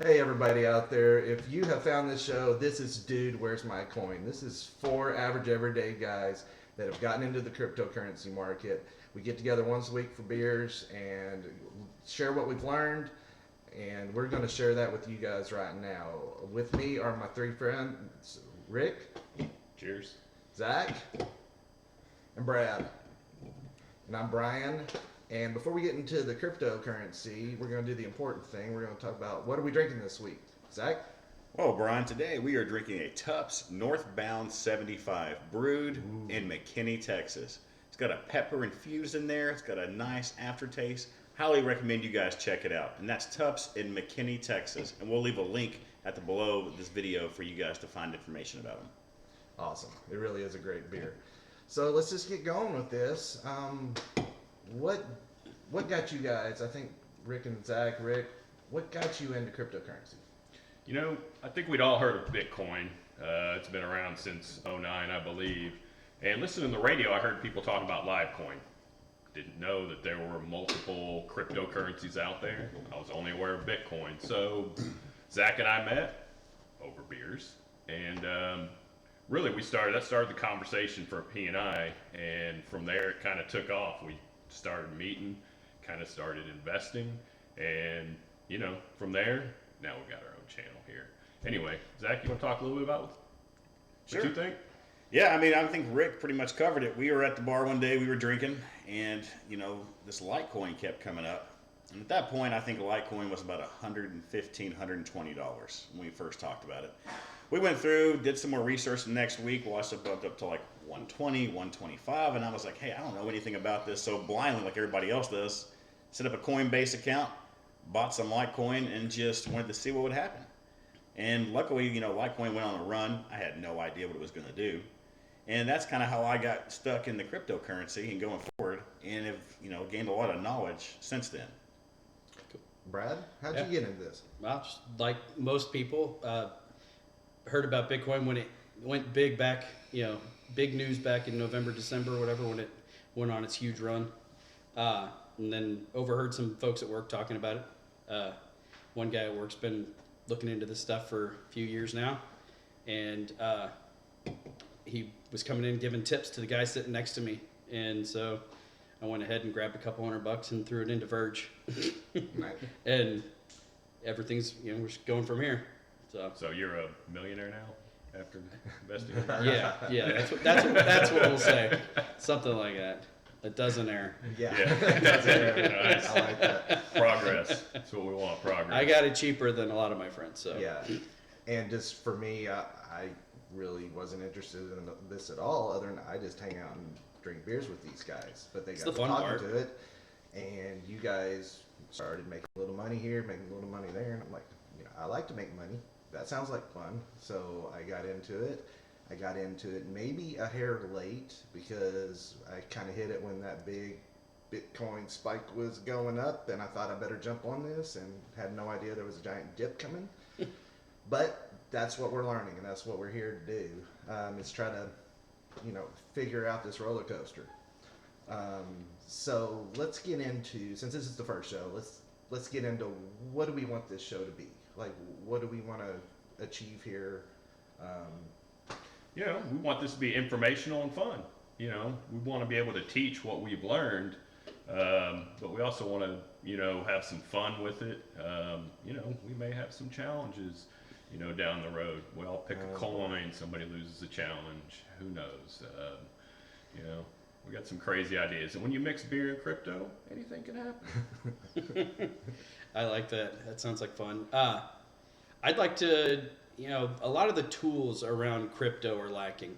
Hey, everybody out there. If you have found this show, this is Dude, Where's My Coin? This is four average everyday guys that have gotten into the cryptocurrency market. We get together once a week for beers and share what we've learned, and we're going to share that with you guys right now. With me are my three friends, Rick, Cheers. Zach, and Brad. And I'm Brian. And before we get into the cryptocurrency, we're going to do the important thing. We're going to talk about what are we drinking this week. Zach? Well, Brian, today we are drinking a Tupps Northbound 75, brewed in McKinney, Texas. It's got a pepper infused in there. It's got a nice aftertaste. Highly recommend you guys check it out. And that's Tupps in McKinney, Texas. And we'll leave a link at the below this video for you guys to find information about them. Awesome. It really is a great beer. So let's just get going with this. What got you guys, I think Rick and Zach, what got you into cryptocurrency? You know, I think we'd all heard of Bitcoin. It's been around since '09, I believe. And listening to the radio, I heard people talking about litecoin. Didn't know that there were multiple cryptocurrencies out there. I was only aware of Bitcoin. So Zach and I met over beers. And really, that started the conversation for he and I. And from there, it kind of took off. We started meeting, kind of started investing, and from there, now we've got our own channel here. Anyway, Zach, you want to talk a little bit about what you think? Yeah, I think Rick pretty much covered it. We were at the bar one day, we were drinking, and this Litecoin kept coming up. And at that point, I think Litecoin was about $115, $120 when we first talked about it. We went through, did some more research the next week, watched it up to like 120, 125, and I was like, hey, I don't know anything about this, so blindly, like everybody else does, set up a Coinbase account, bought some Litecoin, and just wanted to see what would happen. And luckily, Litecoin went on a run. I had no idea what it was going to do. And that's kind of how I got stuck in the cryptocurrency and going forward, and have gained a lot of knowledge since then. Brad, how'd you get into this? Well, just like most people, heard about Bitcoin when it went big back, big news back in November, December, whatever, when it went on its huge run. And then overheard some folks at work talking about it. One guy at work's been looking into this stuff for a few years now. And he was coming in giving tips to the guy sitting next to me. And so I went ahead and grabbed a couple $100 and threw it into Verge. Nice. And everything's, we're just going from here. So you're a millionaire now after investing? Yeah. That's what we'll say. Something like that. A dozenaire. Yeah. Nice. I like that. Progress. That's what we want, progress. I got it cheaper than a lot of my friends. So Yeah. And just for me, I really wasn't interested in this at all, other than I just hang out and drink beers with these guys. But they got the to fun talking part. to it, and you guys started making a little money here, making a little money there, and I'm like, I like to make money. That sounds like fun. So I got into it. I got into it maybe a hair late because I kind of hit it when that big Bitcoin spike was going up, and I thought I better jump on this, and had no idea there was a giant dip coming. But that's what we're learning, and that's what we're here to do. Is try to, figure out this roller coaster. So let's get into, since this is the first show, let's get into what do we want this show to be? Like, what do we want to achieve here? We want this to be informational and fun. We want to be able to teach what we've learned, but we also want to, have some fun with it. We may have some challenges, down the road. We all pick a coin, somebody loses a challenge. Who knows? We got some crazy ideas. And when you mix beer and crypto, anything can happen. I like that. That sounds like fun. I'd like to, a lot of the tools around crypto are lacking.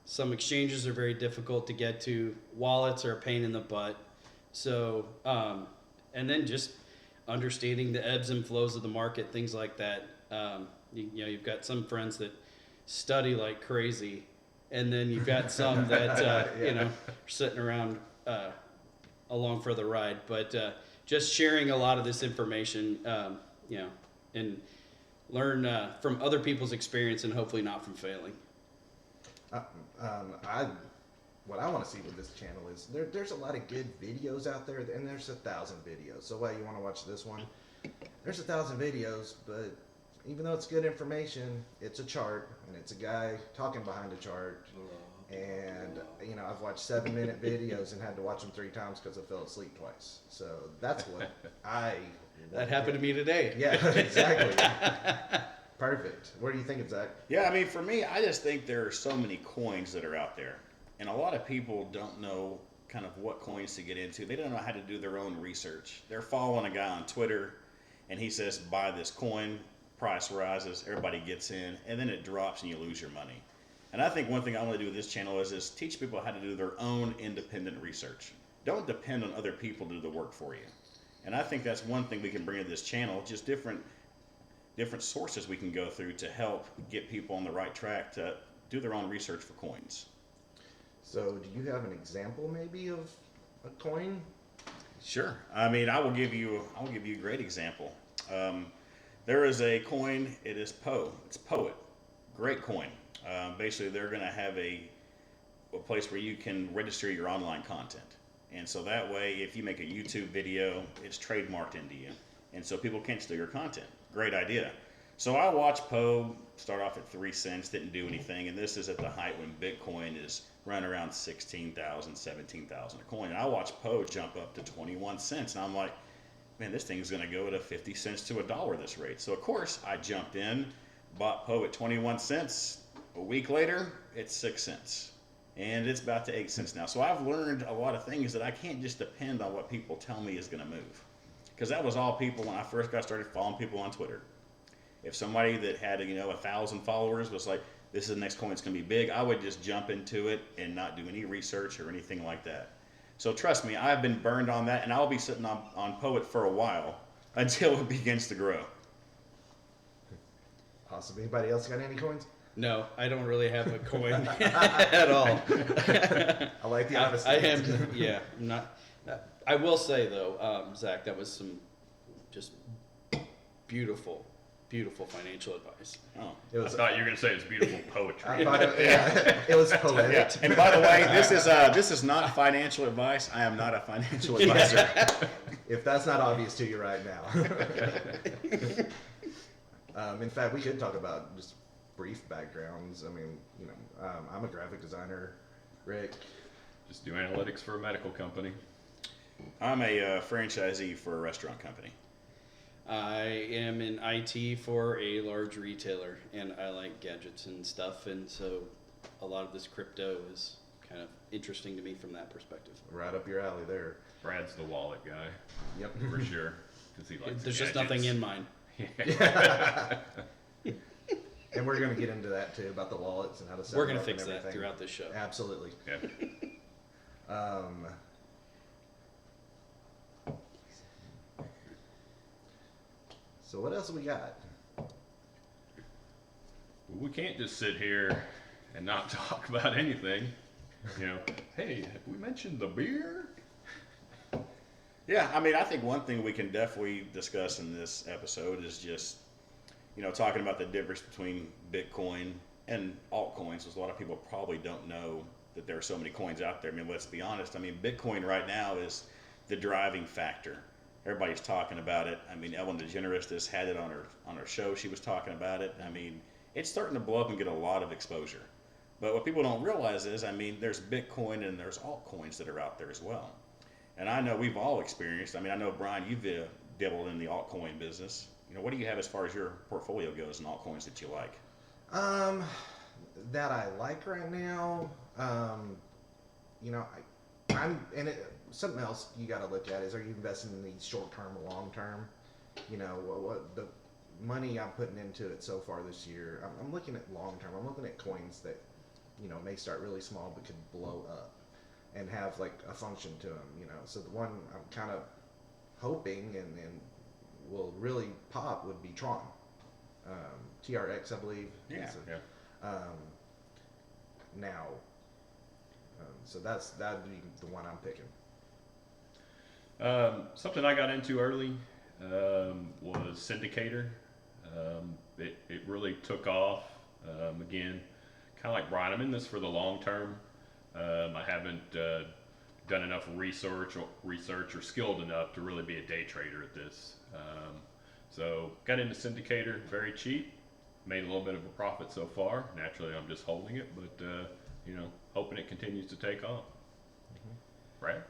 Some exchanges are very difficult to get to. Wallets are a pain in the butt. So, and then just understanding the ebbs and flows of the market, things like that. You've got some friends that study like crazy, and then you've got some that, are sitting around along for the ride. But just sharing a lot of this information, and learn from other people's experience and hopefully not from failing. What I want to see with this channel is there's a lot of good videos out there, and there's 1,000 videos. So why you want to watch this one? there's 1,000 videos, but even though it's good information, it's a chart and it's a guy talking behind a chart. And I've watched 7-minute videos and had to watch them 3 times because I fell asleep twice. So that's what That happened to me today. Yeah, exactly. Perfect. What do you think, Zach? Yeah, I mean, for me, I just think there are so many coins that are out there. And a lot of people don't know kind of what coins to get into. They don't know how to do their own research. They're following a guy on Twitter, and he says, buy this coin, price rises, everybody gets in, and then it drops and you lose your money. And I think one thing I want to do with this channel is teach people how to do their own independent research. Don't depend on other people to do the work for you. And I think that's one thing we can bring to this channel, just different sources we can go through to help get people on the right track to do their own research for coins. So do you have an example maybe of a coin? Sure. I mean, I will give you a great example. There is a coin. It is Poe. It's Poet. Great coin. Basically, they're going to have a place where you can register your online content. And so that way, if you make a YouTube video, it's trademarked into you. And so people can't steal your content. Great idea. So I watched Poe start off at 3 cents, didn't do anything. And this is at the height when Bitcoin is running around 16,000, 17,000 a coin. And I watched Poe jump up to 21 cents. And I'm like, man, this thing's going to go to 50 cents to $1 this rate. So, of course, I jumped in, bought Poe at 21 cents. A week later, it's 6 cents. And it's about to 8 cents now. So I've learned a lot of things that I can't just depend on what people tell me is going to move. Because that was all people when I first got started following people on Twitter. If somebody that had 1,000 followers was like, this is the next coin that's going to be big, I would just jump into it and not do any research or anything like that. So trust me, I've been burned on that, and I'll be sitting on Poet for a while until it begins to grow. Awesome. Anybody else got any coins? No, I don't really have a coin at all. I like the honesty. I am, yeah, I'm not. I will say though, Zach, that was some just beautiful financial advice. Oh. It I was. thought you were going to say it's beautiful poetry. I thought it was poetic. Yeah. And by the way, this is not financial advice. I am not a financial advisor. If that's not obvious to you right now. In fact, we could talk about just brief backgrounds. I mean, I'm a graphic designer. Rick. Just do analytics for a medical company. I'm a franchisee for a restaurant company. I am in IT for a large retailer, and I like gadgets and stuff, and so a lot of this crypto is kind of interesting to me from that perspective. Right up your alley there. Brad's the wallet guy, Yep. for sure. 'Cause he likes There's just gadgets. nothing in mine. And we're going to get into that too about the wallets and how to set We're them going to up fix and that everything. throughout this show. Absolutely. Yeah. So what else have we got? We can't just sit here and not talk about anything. Hey, have we mentioned the beer? Yeah, I mean, I think one thing we can definitely discuss in this episode is just, talking about the difference between Bitcoin and altcoins, because a lot of people probably don't know that there are so many coins out there. I mean, let's be honest. I mean, Bitcoin right now is the driving factor. Everybody's talking about it. I mean, Ellen DeGeneres just had it on her show. She was talking about it. I mean, it's starting to blow up and get a lot of exposure. But what people don't realize is, I mean, there's Bitcoin and there's altcoins that are out there as well. And I know we've all experienced. I mean, I know, Brian, you've dabbled in the altcoin business. What do you have as far as your portfolio goes in altcoins that you like? That I like right now. I'm and something else you got to look at is, are you investing in these short term or long term? What the money I'm putting into it so far this year. I'm looking at long term. I'm looking at coins that may start really small but could blow up and have like a function to them. So the one I'm kind of hoping and will really pop would be Tron. TRX, I believe. Yeah. Now. So that'd be the one I'm picking. Something I got into early was Syndicator. It really took off. Again, kind of like Brian, I'm in this for the long term. I haven't done enough research or skilled enough to really be a day trader at this. So got into syndicator very cheap, made a little bit of a profit so far. Naturally, I'm just holding it, but hoping it continues to take off. Brad?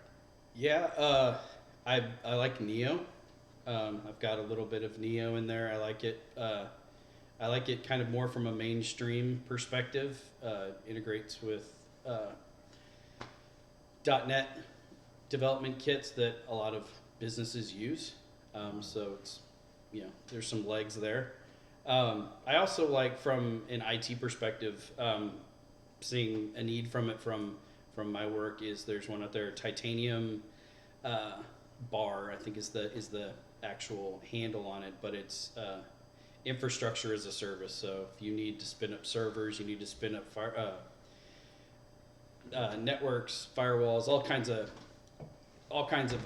Yeah, I like Neo. I've got a little bit of Neo in there. I like it. I like it kind of more from a mainstream perspective. Integrates with .NET development kits that a lot of businesses use. So it's, there's some legs there. I also like, from an IT perspective, seeing a need from it from my work, is there's one out there, titanium bar, I think is the actual handle on it, but it's infrastructure as a service. So if you need to spin up servers, you need to spin up networks, firewalls, all kinds of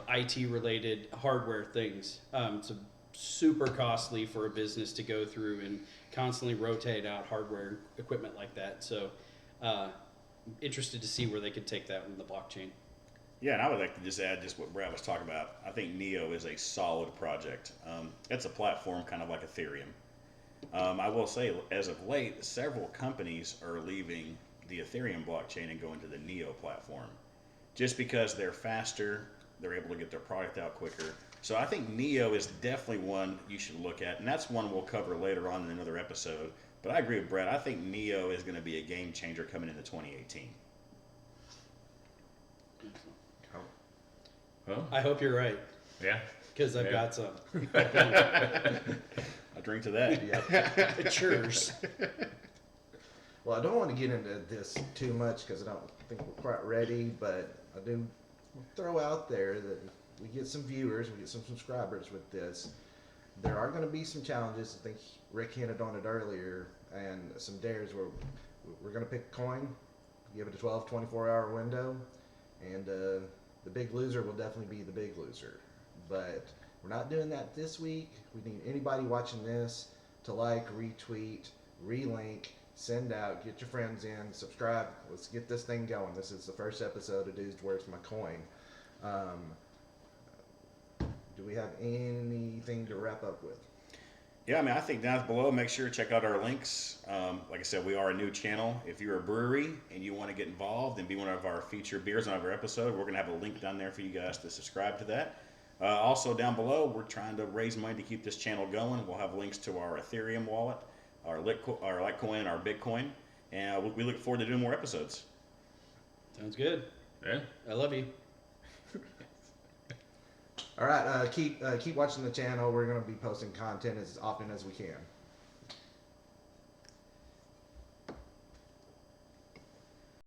IT related hardware things. It's super costly for a business to go through and constantly rotate out hardware equipment like that. So interested to see where they could take that in the blockchain. Yeah, and I would like to just add just what Brad was talking about. I think Neo is a solid project. It's a platform kind of like Ethereum. I will say, as of late, several companies are leaving the Ethereum blockchain and going to the Neo platform, just because they're faster, they're able to get their product out quicker. So I think Neo is definitely one you should look at, and that's one we'll cover later on in another episode. But I agree with Brad. I think Neo is going to be a game changer coming into 2018. Well, I hope you're right, yeah. because I've Yeah. got some. I'll drink to that. Yeah. It's yours. Well, I don't want to get into this too much because I don't think we're quite ready, but I do throw out there that if we get some viewers, we get some subscribers with this, there are going to be some challenges. I think Rick hinted on it earlier, and some dares where we're going to pick a coin, give it a 12, 24-hour window, and the big loser will definitely be the big loser. But we're not doing that this week. We need anybody watching this to like, retweet, relink, send out, get your friends in, subscribe. Let's get this thing going. This is the first episode of Dude's Where's My Coin. Do we have anything to wrap up with? Yeah, I mean, I think down below, make sure to check out our links. Like I said, we are a new channel. If you're a brewery and you want to get involved and be one of our featured beers on our episode, we're going to have a link down there for you guys to subscribe to that. Also, down below, we're trying to raise money to keep this channel going. We'll have links to our Ethereum wallet, our Litecoin, and our Bitcoin. And we look forward to doing more episodes. Sounds good. Yeah. I love you. All right, keep watching the channel. We're going to be posting content as often as we can.